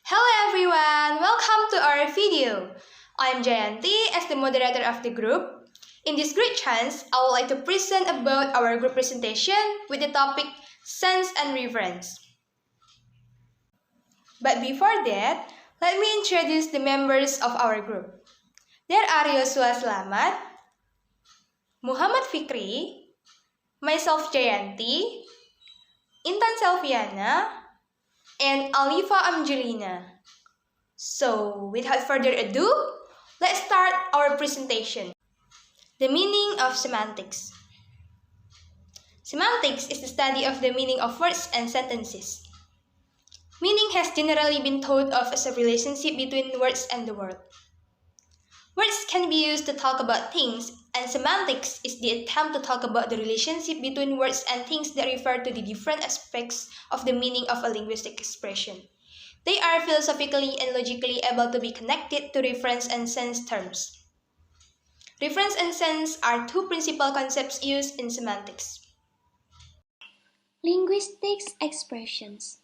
Hello everyone, welcome to our video. I'm Jayanti as the moderator of the group. In this great chance, I would like to present about our group presentation with the topic Sense and Reference. But before that, let me introduce the members of our group. There are Yosua Selamat, Muhammad Fikri, myself Jayanti, Intan Selviana, and Aliffa Amzelina. So, without further ado, let's start our presentation. The meaning of semantics. Semantics is the study of the meaning of words and sentences. Meaning has generally been thought of as a relationship between words and the world. Words can be used to talk about things, and semantics is the attempt to talk about the relationship between words and things that refer to the different aspects of the meaning of a linguistic expression. They are philosophically and logically able to be connected to reference and sense terms. Reference and sense are two principal concepts used in semantics. Linguistics expressions.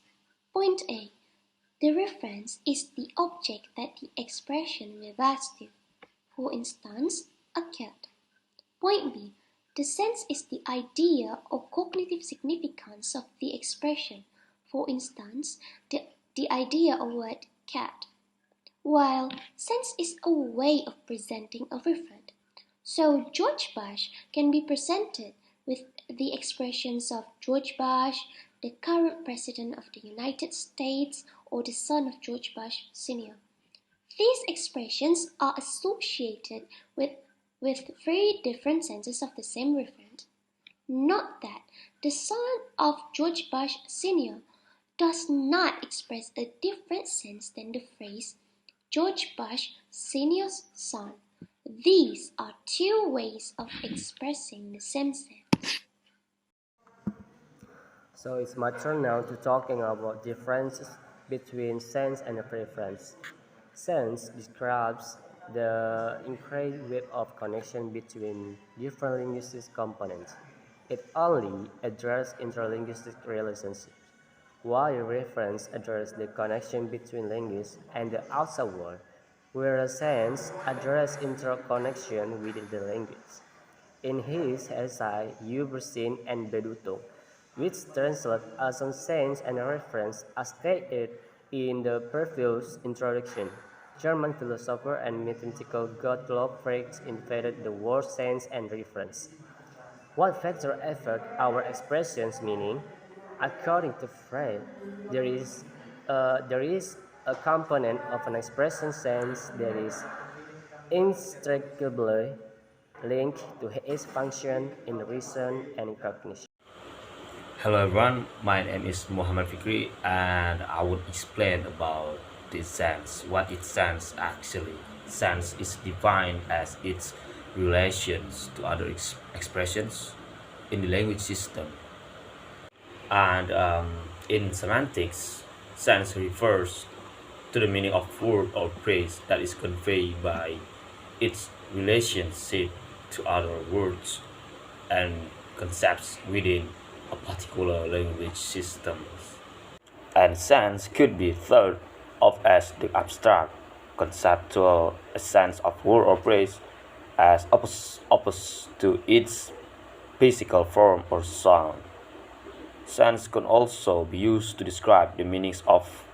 Point A. The reference is the object that the expression refers to. For instance, a cat. Point B. The sense is the idea or cognitive significance of the expression. For instance, the idea of word cat. While sense is a way of presenting a referent. So George Bush can be presented with the expressions of George Bush, the current President of the United States, or the son of George Bush Sr. These expressions are associated with very different senses of the same referent. Note that the son of George Bush Sr. does not express a different sense than the phrase George Bush Sr.'s son. These are two ways of expressing the same sense. So it's my turn now to talking about differences between sense and preference. Sense describes the increased web of connection between different linguistic components. It only addresses interlinguistic relationships, while reference addresses the connection between linguists and the outside world, whereas sense addresses interconnection within the linguists. In his essay, Ubersin and Beduto, which translates as on sense and reference as stated in the previous introduction, German philosopher and mathematical Gottlob Frege invented the word sense and reference. What factors affect our expression's meaning? According to Frege, there is a component of an expression sense that is inextricably linked to its function in reason and cognition. Hello everyone, my name is Muhammad Fikri and I will explain about the sense, what it sense actually. Sense is defined as its relations to other expressions in the language system. And in semantics, sense refers to the meaning of word or phrase that is conveyed by its relationship to other words and concepts within a particular language system. And sense could be thought of as the abstract, conceptual essence of word or phrase as opposed to its physical form or sound. Sense can also be used to describe the meanings of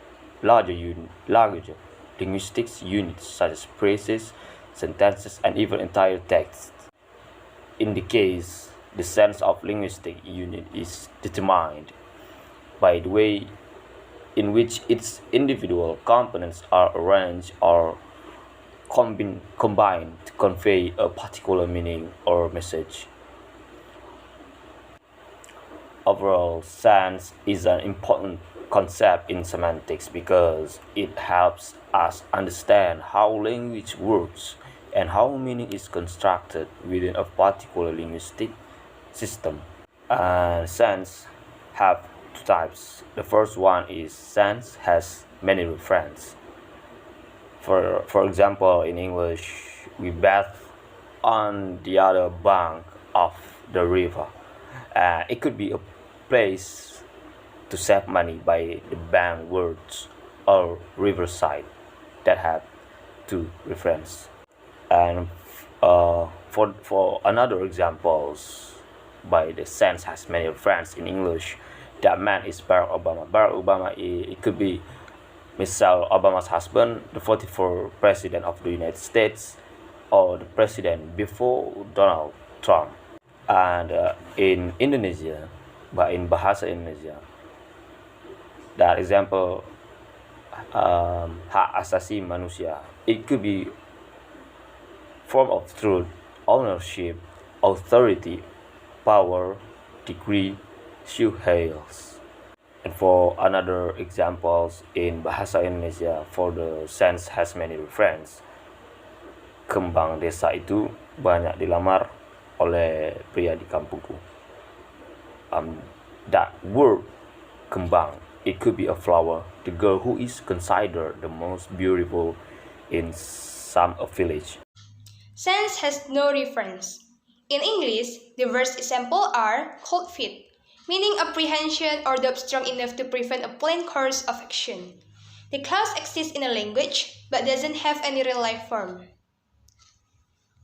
larger linguistic units such as phrases, sentences, and even entire texts. In the case, the sense of linguistic unit is determined by the way in which its individual components are arranged or combined to convey a particular meaning or message. Overall, sense is an important concept in semantics because it helps us understand how language works and how meaning is constructed within a particular linguistic system. Sense have two types. The first one is sense has many references. For example, in English, we bathe on the other bank of the river. It could be a place to save money by the bank words, or riverside that have two reference. And for another examples, by the sense has many friends in English, that man is Barack Obama. Barack Obama, it could be Michelle Obama's husband, the 44th president of the United States, or the president before Donald Trump. And in Indonesia, but in bahasa Indonesia, that example, hak asasi manusia, it could be form of truth, ownership, authority, power, degree, hails. And for another examples in bahasa Indonesia, for the sense has many reference. Kembang desa itu banyak dilamar oleh pria di kampungku. That word kembang, it could be a flower, the girl who is considered the most beautiful in some village. Sense has no reference. In English, the worst examples are cold feet, meaning apprehension or doubt strong enough to prevent a plain course of action. The clause exists in a language but doesn't have any real-life form.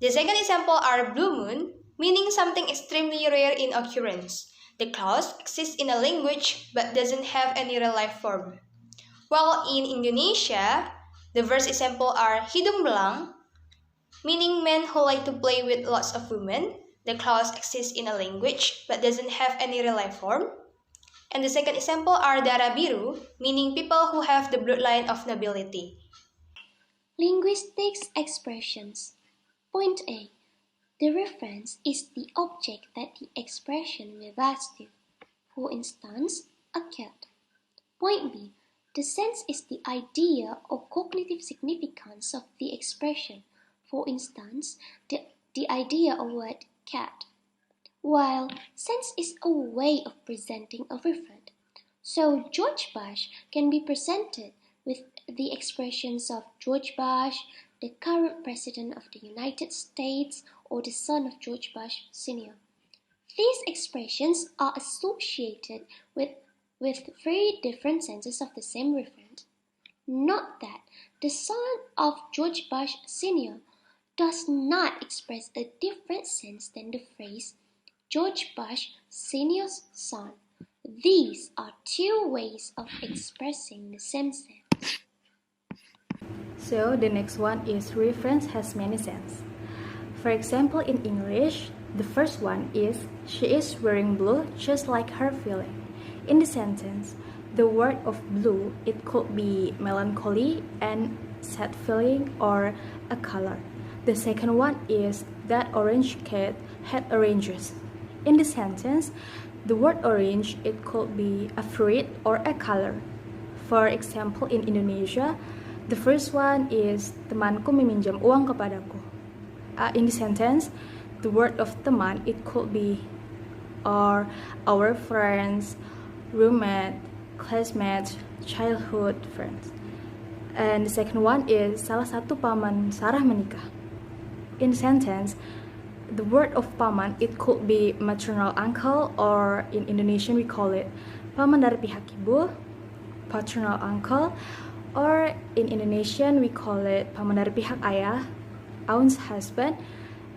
The second example are blue moon, meaning something extremely rare in occurrence. The clause exists in a language but doesn't have any real-life form. While in Indonesia, the first example are hidung belang, meaning men who like to play with lots of women. The clause exists in a language but doesn't have any real-life form. And the second example are darah biru, meaning people who have the bloodline of nobility. Linguistics expressions. Point A. The reference is the object that the expression refers to. For instance, a cat. Point B. The sense is the idea or cognitive significance of the expression. For instance, the idea of word cat. While sense is a way of presenting a referent. So George Bush can be presented with the expressions of George Bush, the current President of the United States, or the son of George Bush Sr. These expressions are associated with very different senses of the same referent. Note that the son of George Bush Sr. does not express a different sense than the phrase George Bush Sr.'s son. These are two ways of expressing the same sense. So the next one is reference has many sense. For example, in English, the first one is she is wearing blue just like her feeling. In the sentence, the word of blue, it could be melancholy and sad feeling or a color. The second one is that orange cat had oranges. In the sentence, the word orange, it could be a fruit or a color. For example, in Indonesia, the first one is temanku meminjam uang kepadaku. In the sentence, the word of teman, it could be or our friends, roommate, classmates, childhood friends. And the second one is salah satu paman Sarah menikah. In the sentence, the word of paman, it could be maternal uncle, or in Indonesian we call it paman dari pihak ibu, paternal uncle, or in Indonesian we call it paman dari pihak ayah, aunt's husband,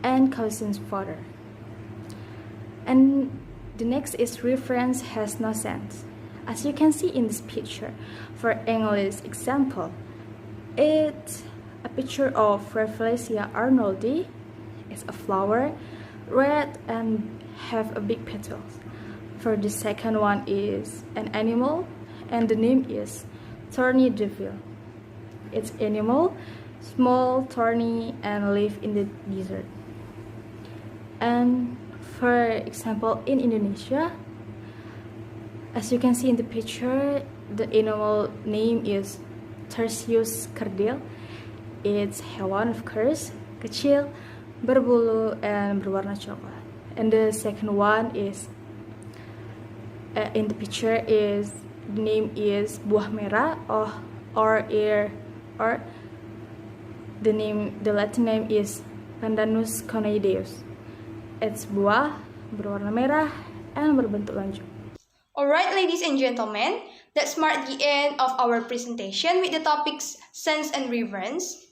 and cousin's father. And the next is reference has no sense. As you can see in this picture, for English example, it's a picture of Rafflesia arnoldii. It's a flower, red and have a big petals. For the second one is an animal, and the name is thorny devil. It's animal, small, thorny, and live in the desert. And for example, in Indonesia, as you can see in the picture, the animal name is Tersius kerdil. It's hewan, of course, kecil, berbulu, and berwarna coklat. And the second one is in the picture is the name is buah merah, or the Latin name is Pandanus coneideus. It's buah berwarna merah and berbentuk lonjong. Alright, ladies and gentlemen, That's marked the end of our presentation with the topics sense and reverence.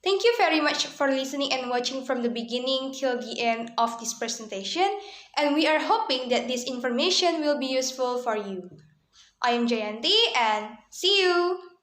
Thank you very much for listening and watching from the beginning till the end of this presentation, and we are hoping that this information will be useful for you. I am Jayanti, and see you!